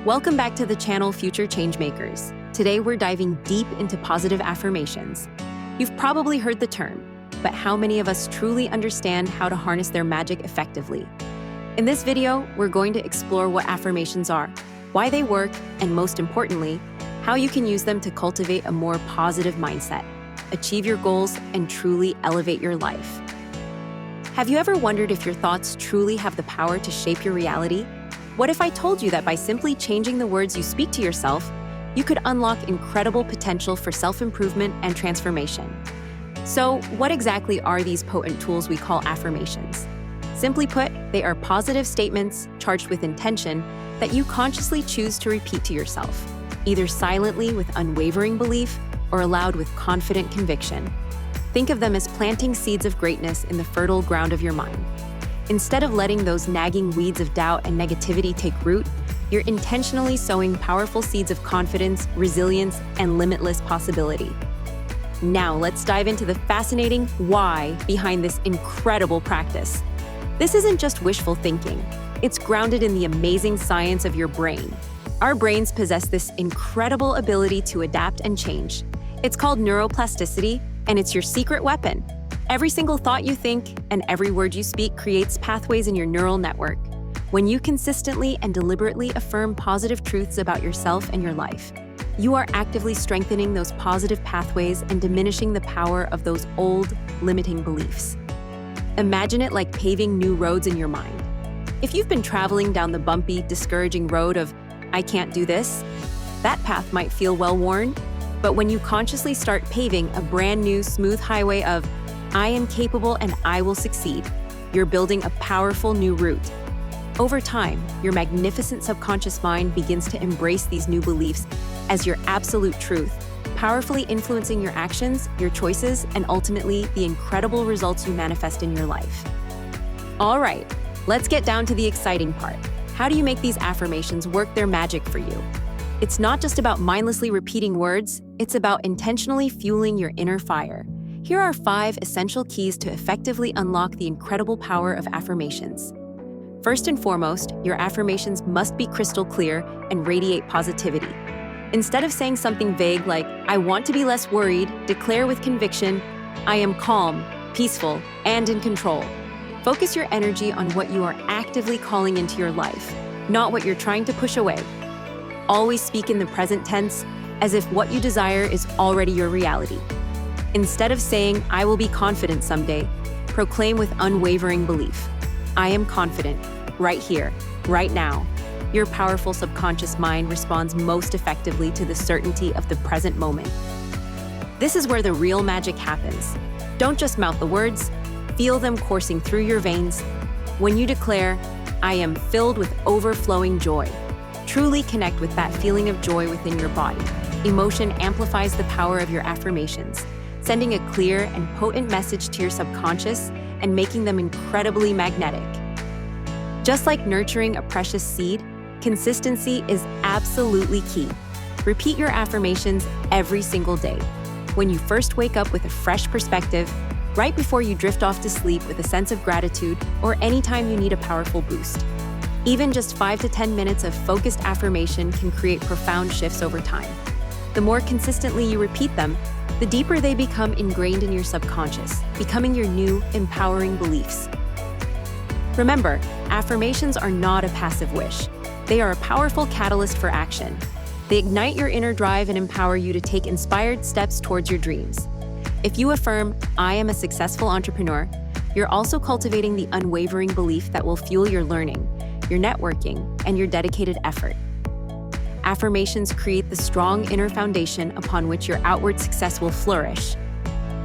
Welcome back to the channel Future Changemakers. Today we're diving deep into positive affirmations. You've probably heard the term, but how many of us truly understand how to harness their magic effectively? In this video, we're going to explore what affirmations are, why they work, and most importantly, how you can use them to cultivate a more positive mindset, achieve your goals, and truly elevate your life. Have you ever wondered if your thoughts truly have the power to shape your reality? What if I told you that by simply changing the words you speak to yourself, you could unlock incredible potential for self-improvement and transformation? So, what exactly are these potent tools we call affirmations? Simply put, they are positive statements charged with intention that you consciously choose to repeat to yourself, either silently with unwavering belief or aloud with confident conviction. Think of them as planting seeds of greatness in the fertile ground of your mind. Instead of letting those nagging weeds of doubt and negativity take root, you're intentionally sowing powerful seeds of confidence, resilience, and limitless possibility. Now, let's dive into the fascinating why behind this incredible practice. This isn't just wishful thinking. It's grounded in the amazing science of your brain. Our brains possess this incredible ability to adapt and change. It's called neuroplasticity, and it's your secret weapon. Every single thought you think and every word you speak creates pathways in your neural network. When you consistently and deliberately affirm positive truths about yourself and your life, you are actively strengthening those positive pathways and diminishing the power of those old, limiting beliefs. Imagine it like paving new roads in your mind. If you've been traveling down the bumpy, discouraging road of, "I can't do this," that path might feel well-worn, but when you consciously start paving a brand new, smooth highway of, "I am capable and I will succeed," you're building a powerful new route. Over time, your magnificent subconscious mind begins to embrace these new beliefs as your absolute truth, powerfully influencing your actions, your choices, and ultimately the incredible results you manifest in your life. All right, let's get down to the exciting part. How do you make these affirmations work their magic for you? It's not just about mindlessly repeating words, it's about intentionally fueling your inner fire. Here are 5 essential keys to effectively unlock the incredible power of affirmations. First and foremost, your affirmations must be crystal clear and radiate positivity. Instead of saying something vague like, "I want to be less worried," declare with conviction, "I am calm, peaceful, and in control." Focus your energy on what you are actively calling into your life, not what you're trying to push away. Always speak in the present tense, as if what you desire is already your reality. Instead of saying, "I will be confident someday," proclaim with unwavering belief, "I am confident, right here, right now." Your powerful subconscious mind responds most effectively to the certainty of the present moment. This is where the real magic happens. Don't just mouth the words, feel them coursing through your veins. When you declare, "I am filled with overflowing joy," truly connect with that feeling of joy within your body. Emotion amplifies the power of your affirmations, sending a clear and potent message to your subconscious and making them incredibly magnetic. Just like nurturing a precious seed, consistency is absolutely key. Repeat your affirmations every single day. When you first wake up with a fresh perspective, right before you drift off to sleep with a sense of gratitude, or anytime you need a powerful boost. Even just 5 to 10 minutes of focused affirmation can create profound shifts over time. The more consistently you repeat them, the deeper they become ingrained in your subconscious, becoming your new, empowering beliefs. Remember, affirmations are not a passive wish. They are a powerful catalyst for action. They ignite your inner drive and empower you to take inspired steps towards your dreams. If you affirm, "I am a successful entrepreneur," you're also cultivating the unwavering belief that will fuel your learning, your networking, and your dedicated effort. Affirmations create the strong inner foundation upon which your outward success will flourish.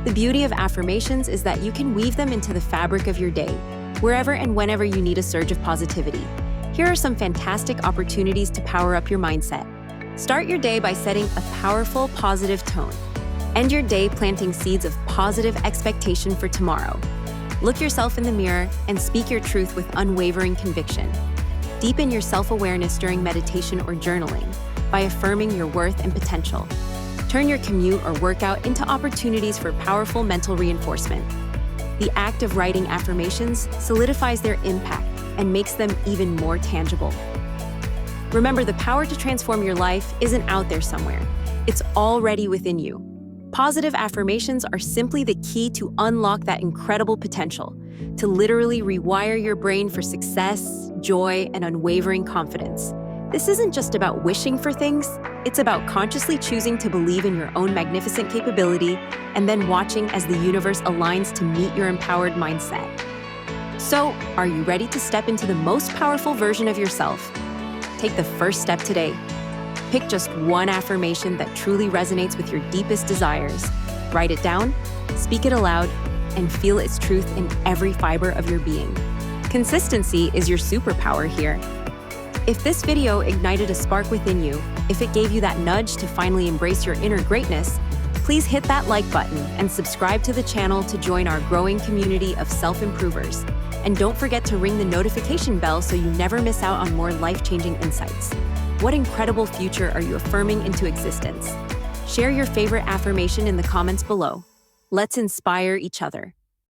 The beauty of affirmations is that you can weave them into the fabric of your day, wherever and whenever you need a surge of positivity. Here are some fantastic opportunities to power up your mindset. Start your day by setting a powerful, positive tone. End your day planting seeds of positive expectation for tomorrow. Look yourself in the mirror and speak your truth with unwavering conviction. Deepen your self-awareness during meditation or journaling by affirming your worth and potential. Turn your commute or workout into opportunities for powerful mental reinforcement. The act of writing affirmations solidifies their impact and makes them even more tangible. Remember, the power to transform your life isn't out there somewhere. It's already within you. Positive affirmations are simply the key to unlock that incredible potential, to literally rewire your brain for success, joy, and unwavering confidence. This isn't just about wishing for things, it's about consciously choosing to believe in your own magnificent capability and then watching as the universe aligns to meet your empowered mindset. So, are you ready to step into the most powerful version of yourself? Take the first step today. Pick just one affirmation that truly resonates with your deepest desires. Write it down, speak it aloud, and feel its truth in every fiber of your being. Consistency is your superpower here. If this video ignited a spark within you, if it gave you that nudge to finally embrace your inner greatness, please hit that like button and subscribe to the channel to join our growing community of self-improvers. And don't forget to ring the notification bell so you never miss out on more life-changing insights. What incredible future are you affirming into existence? Share your favorite affirmation in the comments below. Let's inspire each other.